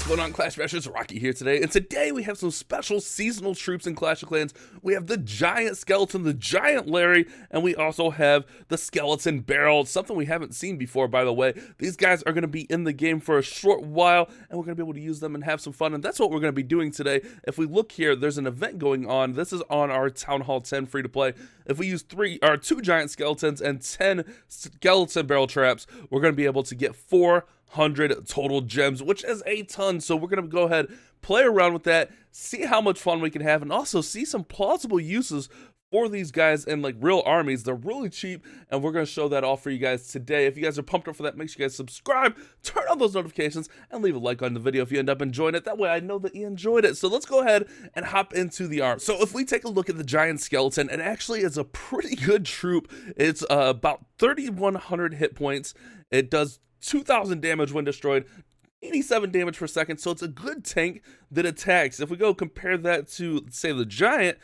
What's going on, Clash Bashers? Rocky here today, and today we have some special seasonal troops in Clash of Clans. We have the giant skeleton, the giant Larry, and we also have the skeleton barrel, something we haven't seen before, by the way. These guys are going to be in the game for a short while, and we're going to be able to use them and have some fun, and that's what we're going to be doing today. If we look here, there's an event going on. This is on our Town Hall 10 free-to-play. If we use two giant skeletons and 10 skeleton barrel traps, we're going to be able to get 400 total gems, which is a ton. So we're going to go ahead, play around with that, see how much fun we can have, and also see some plausible uses for these guys in like real armies. They're really cheap, and we're going to show that off for you guys today. If you guys are pumped up for that, make sure you guys subscribe, turn on those notifications, and leave a like on the video if you end up enjoying it. That way I know that you enjoyed it. So let's go ahead and hop into the arm. So if we take a look at the giant skeleton, it actually is a pretty good troop. It's about 3,100 hit points. It does 2,000 damage when destroyed, 87 damage per second, so it's a good tank that attacks. If we go compare that to, say, the giant,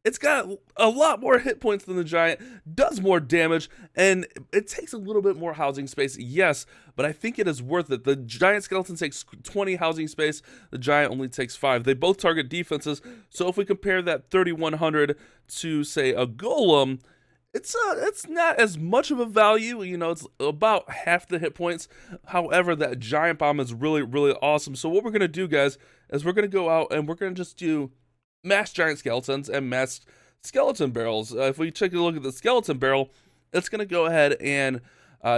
it's got a lot more hit points than the giant, does more damage, and it takes a little bit more housing space, yes, but I think it is worth it. The giant skeleton takes 20 housing space, the giant only takes 5. They both target defenses, so if we compare that 3,100 to, say, a golem, it's not as much of a value, you know, it's about half the hit points. However, that giant bomb is really, really awesome. So what we're going to do, guys, is we're going to go out and we're going to just do mass giant skeletons and mass skeleton barrels. If we take a look at the skeleton barrel, it's going to go ahead and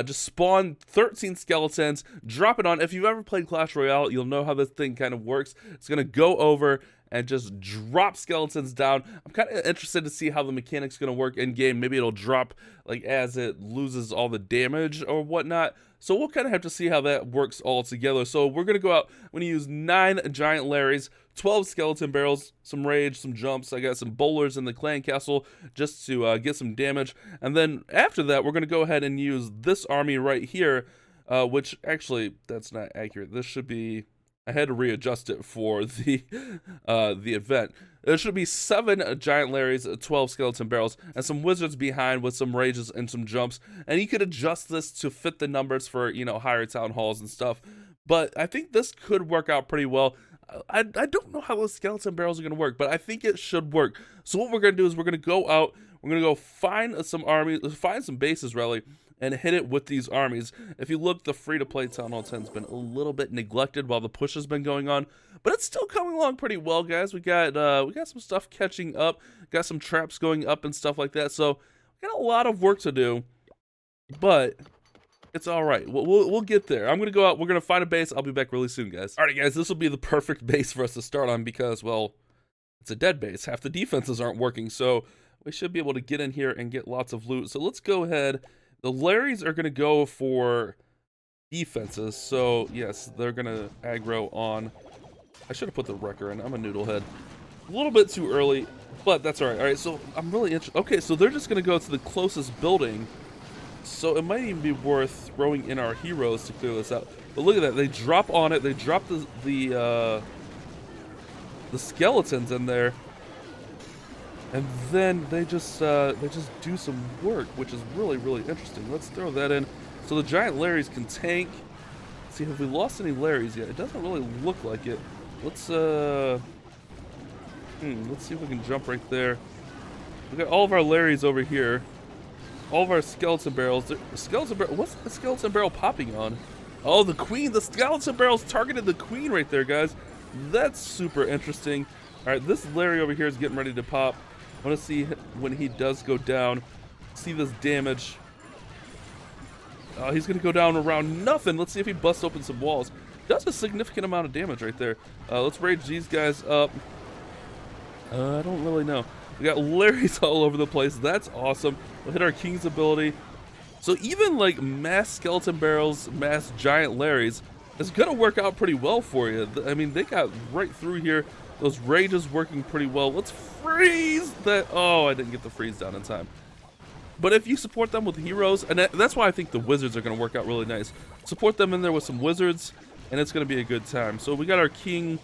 just spawn 13 skeletons, drop it on. If you've ever played Clash Royale, you'll know how this thing kind of works. It's going to go over and just drop skeletons down. I'm kind of interested to see how the mechanic's going to work in game. Maybe it'll drop like as it loses all the damage or whatnot. So we'll kind of have to see how that works all together. So we're going to go out. I'm going to use 9 giant Larrys, 12 skeleton barrels, some rage, some jumps. I got some bowlers in the clan castle just to get some damage. And then after that, we're going to go ahead and use this army right here, which actually, that's not accurate. This should be... I had to readjust it for the event. There should be 7 giant Larrys, 12 skeleton barrels, and some wizards behind with some rages and some jumps. And you could adjust this to fit the numbers for, you know, higher town halls and stuff. But I think this could work out pretty well. I don't know how those skeleton barrels are going to work, but I think it should work. So what we're going to do is we're going to go out, we're going to go find some armies, find some bases really, and hit it with these armies. If you look, the free-to-play Town Hall 10 has been a little bit neglected while the push has been going on, but it's still coming along pretty well, guys. We got some stuff catching up, got some traps going up and stuff like that, so we got a lot of work to do, but it's all right. We'll get there. I'm gonna go out. We're gonna find a base. I'll be back really soon, guys. All right, guys. This will be the perfect base for us to start on because, well, it's a dead base. Half the defenses aren't working, so we should be able to get in here and get lots of loot. So let's go ahead. The Larrys are going to go for defenses, so yes, they're going to aggro on... I should have put the wrecker in. I'm a noodlehead. A little bit too early, but that's all right. All right, so I'm really interested. Okay, so they're just going to go to the closest building, so it might even be worth throwing in our heroes to clear this out. But look at that. They drop on it. They drop the skeletons in there. And then they just do some work, which is really, really interesting. Let's throw that in. So the giant Larrys can tank. Let's see, have we lost any Larrys yet? It doesn't really look like it. Let's see if we can jump right there. We got all of our Larrys over here. All of our skeleton barrels. What's the skeleton barrel popping on? Oh, the queen. The skeleton barrel's targeted the queen right there, guys. That's super interesting. All right, this Larry over here is getting ready to pop. I want to see when he does go down. See this damage. He's going to go down around nothing. Let's see if he busts open some walls. Does a significant amount of damage right there. Let's rage these guys up. I don't really know. We got Larrys all over the place. That's awesome. We'll hit our King's ability. So even like mass skeleton barrels, mass giant Larrys, it's going to work out pretty well for you. I mean, they got right through here. Those rages working pretty well. Let's freeze that. Oh, I didn't get the freeze down in time. But if you support them with heroes, and that's why I think the wizards are going to work out really nice. Support them in there with some wizards, and it's going to be a good time. So we got our king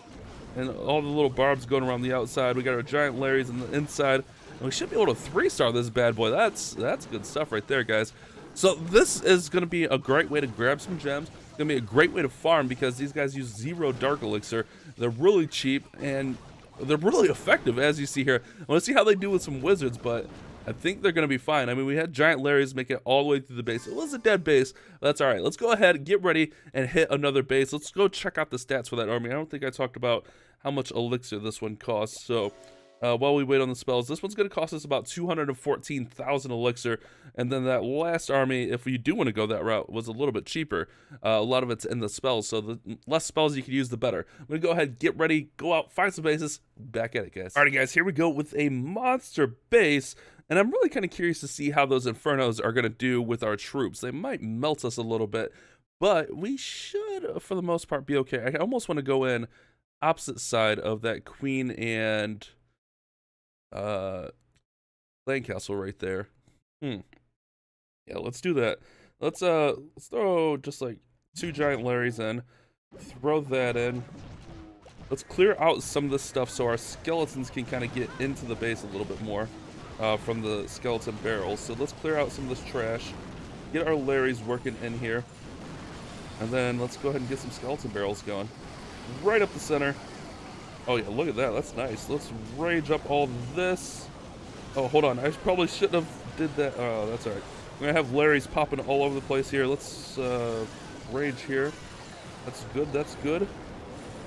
and all the little barbs going around the outside. We got our giant Larrys on the inside. And we should be able to 3-star this bad boy. That's good stuff right there, guys. So this is going to be a great way to grab some gems, gonna be a great way to farm because these guys use 0 dark elixir. They're really cheap and they're really effective, as you see here. I want to see how they do with some wizards, but I think they're gonna be fine. I mean, we had giant Larrys make it all the way through the base. It was a dead base, but that's all right. Let's go ahead, get ready, and hit another base. Let's go check out the stats for that army. I don't think I talked about how much elixir this one costs. So while we wait on the spells, this one's going to cost us about 214,000 elixir, and then that last army, if we do want to go that route, was a little bit cheaper. A lot of it's in the spells, so the less spells you can use, the better. I'm going to go ahead, get ready, go out, find some bases, back at it, guys. Alrighty, guys, here we go with a monster base, and I'm really kind of curious to see how those infernos are going to do with our troops. They might melt us a little bit, but we should, for the most part, be okay. I almost want to go in opposite side of that queen and land castle right there. Yeah, let's do that. Let's throw just like 2 giant Larrys in, throw that in. Let's clear out some of this stuff so our skeletons can kind of get into the base a little bit more from the skeleton barrels. So let's clear out some of this trash, get our Larrys working in here, and then let's go ahead and get some skeleton barrels going right up the center. Oh yeah, look at that, that's nice. Let's rage up all this. Oh, hold on, I probably shouldn't have did that. Oh, that's all right. We're gonna have Larrys popping all over the place here. Let's rage here. That's good, that's good.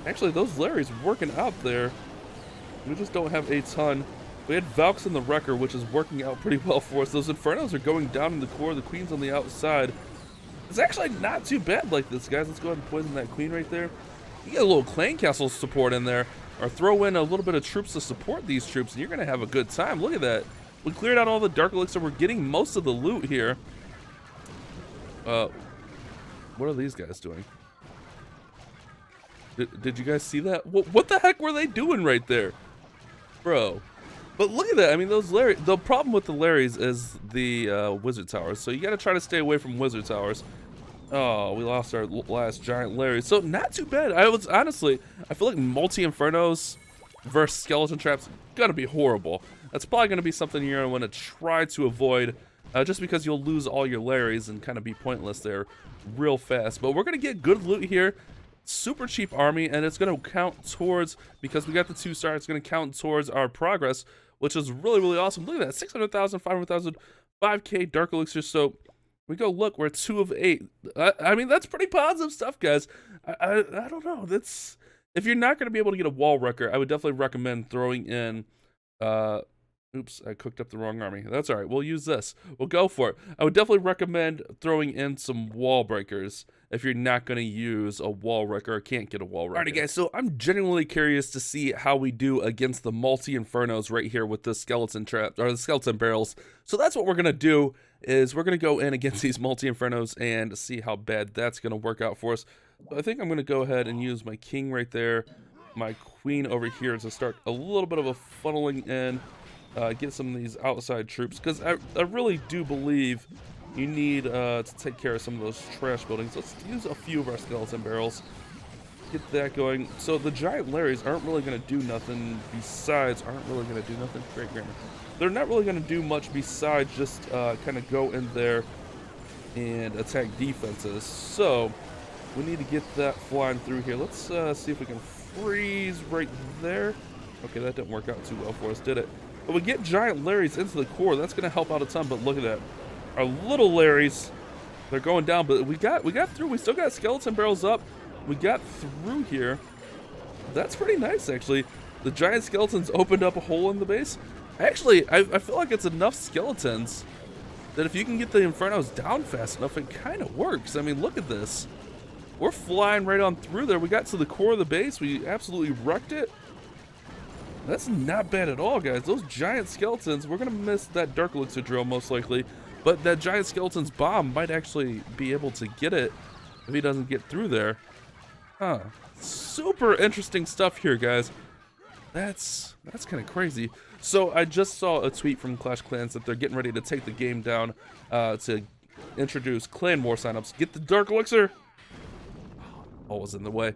Actually, those Larrys working out there. We just don't have a ton. We had Valks in the Wrecker, which is working out pretty well for us. Those Infernos are going down in the core. The Queen's on the outside. It's actually not too bad like this, guys. Let's go ahead and poison that Queen right there. You get a little clan castle support in there, or throw in a little bit of troops to support these troops, and you're gonna have a good time. Look at that. We cleared out all the dark elixir. We're getting most of the loot here. What are these guys doing? Did you guys see that? What the heck were they doing right there, bro? But look at that. I mean, those Larry. The problem with the Larrys is the wizard towers. So you got to try to stay away from wizard towers. Oh, we lost our last giant Larry. So not too bad. I feel like multi-infernos versus skeleton traps gonna be horrible. That's probably gonna be something you're gonna want to try to avoid, just because you'll lose all your Larrys and kind of be pointless there real fast. But we're gonna get good loot here. Super cheap army, and it's gonna count towards, because we got the 2-star, it's gonna count towards our progress, which is really, really awesome. Look at that, 600,000, 500,000, 5K dark elixir. So we go, look, we're 2 of 8. I mean, that's pretty positive stuff, guys. I don't know. That's, if you're not going to be able to get a wall wrecker, I would definitely recommend throwing in, oops, I cooked up the wrong army. That's all right. We'll use this. We'll go for it. I would definitely recommend throwing in some wall breakers if you're not going to use a wall wrecker or can't get a wall wrecker. Alrighty, guys, so I'm genuinely curious to see how we do against the multi-infernos right here with the skeleton trap, or the skeleton barrels. So that's what we're going to do, is we're going to go in against these multi-infernos and see how bad that's going to work out for us. So I think I'm going to go ahead and use my king right there, my queen over here to start a little bit of a funneling in, get some of these outside troops, because I really do believe you need to take care of some of those trash buildings. Let's use a few of our skeleton barrels, get that going. So the giant Larrys aren't really going to do nothing besides, great grammar. They're not really going to do much besides just kind of go in there and attack defenses. So we need to get that flying through here. Let's see if we can freeze right there. Okay, that didn't work out too well for us, did it? But we get giant Larrys into the core. That's going to help out a ton. But look at that. Our little Larrys, they're going down. But we got through. We still got skeleton barrels up. We got through here. That's pretty nice, actually. The giant skeletons opened up a hole in the base. Actually, I feel like it's enough skeletons that if you can get the infernos down fast enough, it kind of works. I mean, look at this. We're flying right on through there. We got to the core of the base. We absolutely wrecked it. That's not bad at all, guys. Those giant skeletons, we're going to miss that dark elixir drill most likely, but that giant skeleton's bomb might actually be able to get it if he doesn't get through there. Huh. Super interesting stuff here, guys. That's kind of crazy. So I just saw a tweet from Clash Clans that they're getting ready to take the game down to introduce clan war signups. Get the dark elixir. Always in the way.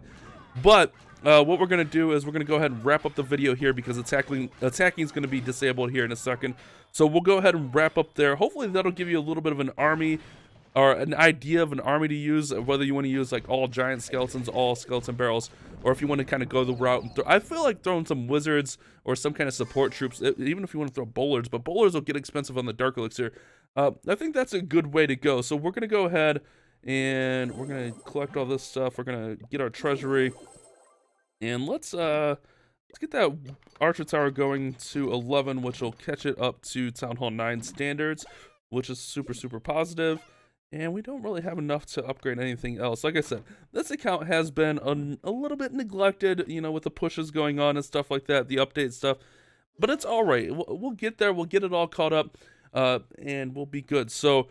But what we're going to do is we're going to go ahead and wrap up the video here, because attacking is going to be disabled here in a second. So we'll go ahead and wrap up there. Hopefully that'll give you a little bit of an army or an idea of an army to use, whether you want to use like all giant skeletons, all skeleton barrels, or if you want to kind of go the route and I feel like throwing some wizards or some kind of support troops, even if you want to throw bowlers, but bowlers will get expensive on the dark elixir. I think that's a good way to go. So we're gonna go ahead and we're gonna collect all this stuff. We're gonna get our treasury, and let's get that archer tower going to 11, which will catch it up to Town Hall 9 standards, which is super positive. And we don't really have enough to upgrade anything else. Like I said, this account has been a little bit neglected, you know, with the pushes going on and stuff like that, the update stuff. But it's all right. We'll get there. We'll get it all caught up, and we'll be good. So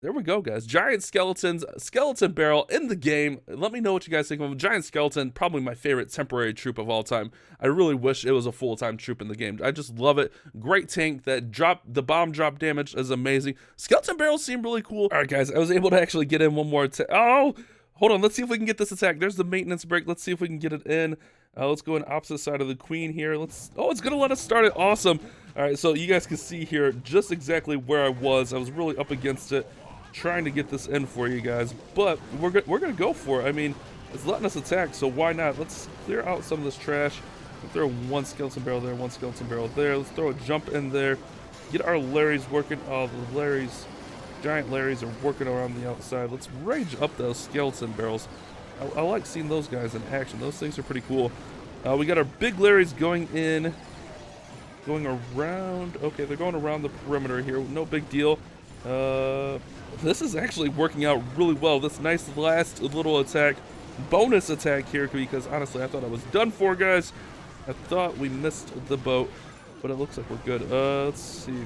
there we go, guys. Giant skeletons, skeleton barrel in the game. Let me know what you guys think of them. Giant skeleton, probably my favorite temporary troop of all time. I really wish it was a full-time troop in the game. I just love it. Great tank. The bomb drop damage is amazing. Skeleton barrels seem really cool. All right, guys, I was able to actually get in one more attack. Oh, hold on. Let's see if we can get this attack. There's the maintenance break. Let's see if we can get it in. Let's go on opposite side of the queen here. Oh, it's gonna let us start it. Awesome. All right, so you guys can see here just exactly where I was. I was really up against it, trying to get this in for you guys, but we're gonna go for it. I mean, it's letting us attack, so why not? Let's clear out some of this trash. We'll throw one skeleton barrel there, one skeleton barrel there. Let's throw a jump in there. Get our Larrys working. Oh, the Larrys, giant Larrys are working around the outside. Let's rage up those skeleton barrels. I like seeing those guys in action. Those things are pretty cool. We got our big Larrys going around. Okay, they're going around the perimeter here. No big deal. This is actually working out really well. This nice last little attack, bonus attack here, because honestly, I thought I was done for, guys. I thought we missed the boat, but it looks like we're good. Let's see.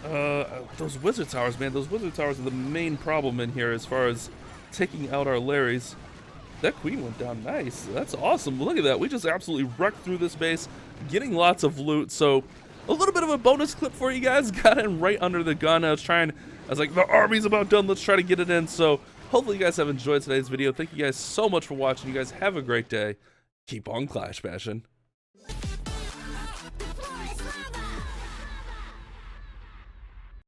Those wizard towers, man. Those wizard towers are the main problem in here as far as taking out our Larrys. That queen went down nice. That's awesome. Look at that. We just absolutely wrecked through this base, getting lots of loot. So a little bit of a bonus clip for you guys. Got in right under the gun. I was like, the army's about done. Let's try to get it in. So hopefully you guys have enjoyed today's video. Thank you guys so much for watching. You guys have a great day. Keep on clash bashing.